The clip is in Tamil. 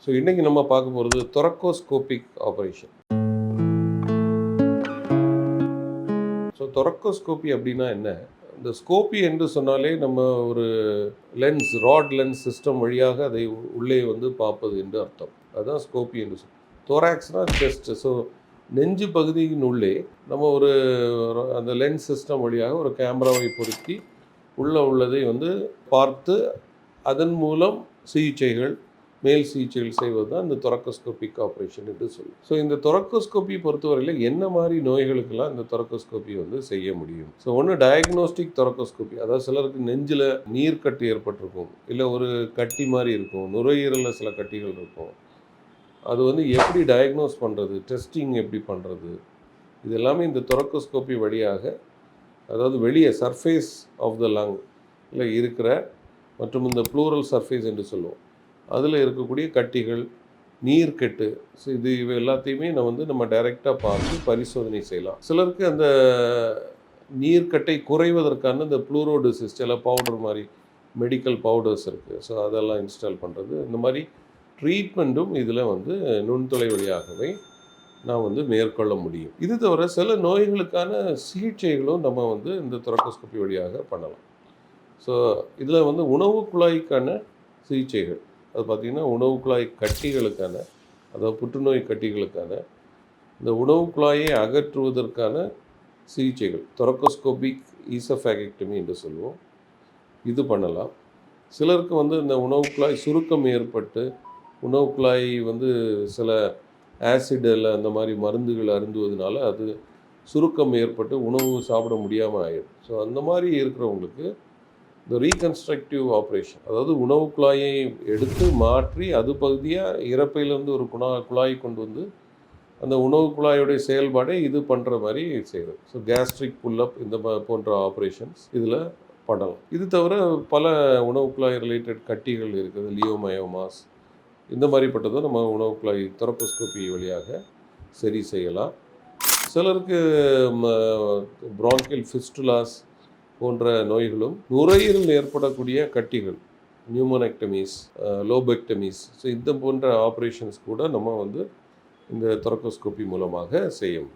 ஸோ இன்றைக்கி நம்ம பார்க்க போகிறது தொரக்கோஸ்கோபிக் ஆப்ரேஷன். ஸோ தொரக்கோஸ்கோபி அப்படின்னா என்ன? இந்த ஸ்கோபி என்று சொன்னாலே நம்ம ஒரு லென்ஸ், ராட் லென்ஸ் சிஸ்டம் வழியாக அதை உள்ளே வந்து பார்ப்பது என்று அர்த்தம். அதுதான் ஸ்கோபி என்று சொல்லுவோம். தோராக்ஸ்னா செஸ்ட். ஸோ நெஞ்சு பகுதியின் உள்ளே நம்ம ஒரு அந்த லென்ஸ் சிஸ்டம் வழியாக ஒரு கேமராவை பொருத்தி உள்ளதை வந்து பார்த்து அதன் மூலம் சிகிச்சைகள், மேல் சிகிச்சைகள் செய்வது தான் இந்த தொரக்கோஸ்கோபிக் ஆப்ரேஷன் என்று சொல்லுவோம். ஸோ இந்த தொரக்கோஸ்கோபி பொறுத்தவரையில் என்ன மாதிரி நோய்களுக்கெல்லாம் இந்த தொரக்கோஸ்கோபி வந்து செய்ய முடியும்? ஸோ ஒன்று டயக்னோஸ்டிக் தொரக்கோஸ்கோபி, அதாவது சிலருக்கு நெஞ்சில் நீர்க்கட்டி ஏற்பட்டிருக்கும், இல்லை ஒரு கட்டி மாதிரி இருக்கும், நுரையீரலில் சில கட்டிகள் இருக்கும். அது வந்து எப்படி டயக்னோஸ் பண்ணுறது, டெஸ்டிங் எப்படி பண்ணுறது, இது எல்லாமே இந்த தொரக்கோஸ்கோபி வழியாக, அதாவது வெளியே சர்ஃபேஸ் ஆஃப் த லங் இல்லை இருக்கிற மற்றும் இந்த ப்ளூரல் சர்ஃபேஸ் என்று சொல்லுவோம், அதில் இருக்கக்கூடிய கட்டிகள், நீர்க்கட்டு, ஸோ இவை எல்லாத்தையுமே நம்ம டைரெக்டாக பார்த்து பரிசோதனை செய்யலாம். சிலருக்கு அந்த நீர்க்கட்டை குறைவதற்கான இந்த ப்ளூரோடிசிஸ்ட் எல்லாம் பவுடர் மாதிரி மெடிக்கல் பவுடர்ஸ் இருக்குது. ஸோ அதெல்லாம் இன்ஸ்டால் பண்ணுறது, இந்த மாதிரி ட்ரீட்மெண்ட்டும் இதில் வந்து நுண்துளை வழியாகவே நான் வந்து மேற்கொள்ள முடியும். இது தவிர சில நோய்களுக்கான சிகிச்சைகளும் நம்ம வந்து இந்த தொரக்கோஸ்கோபி வழியாக பண்ணலாம். ஸோ இதில் வந்து உணவு குழாய்க்கான சிகிச்சைகள், அது பார்த்திங்கன்னா உணவு குழாய் கட்டிகளுக்கான, அதாவது புற்றுநோய் கட்டிகளுக்கான இந்த உணவு குழாயை அகற்றுவதற்கான சிகிச்சைகள், தொரக்கோஸ்கோபிக் ஈசோஃபேகெக்டமி என்று சொல்லுவோம், இது பண்ணலாம். சிலருக்கு வந்து இந்த உணவு குழாய் சுருக்கம் ஏற்பட்டு உணவு குழாய் வந்து சில ஆசிடில் அந்த மாதிரி மருந்துகள் அருந்துவதனால அது சுருக்கம் ஏற்பட்டு உணவு சாப்பிட முடியாமல் ஆகிடும். ஸோ அந்த மாதிரி இருக்கிறவங்களுக்கு இந்த ரீகன்ஸ்ட்ரக்டிவ் ஆப்ரேஷன், அதாவது உணவு குழாயை எடுத்து மாற்றி அது பகுதியாக இறப்பையிலேருந்து ஒரு குழாய் கொண்டு வந்து அந்த உணவு குழாயுடைய செயல்பாடை இது பண்ணுற மாதிரி செய்கிறது. ஸோ கேஸ்ட்ரிக் புல்லப் இந்த போன்ற ஆப்ரேஷன்ஸ் இதில் பண்ணலாம். இது தவிர பல உணவு குழாய் ரிலேட்டட் கட்டிகள் இருக்குது, லியோமயோமாஸ், இந்த மாதிரிப்பட்டதும் நம்ம உணவு குழாய் தொரக்கோஸ்கோபி வழியாக சரி செய்யலாம். சிலருக்கு பிராங்கியல் ஃபிஸ்டுலாஸ் போன்ற நோய்களும், நுரையீரல் ஏற்படக்கூடிய கட்டிகள், நியூமோனெக்டமிஸ், லோபெக்டமிஸ், ஸோ இந்த போன்ற ஆப்ரேஷன்ஸ் கூட நம்ம வந்து இந்த தொரக்கோஸ்கோபி மூலமாக செய்யும்.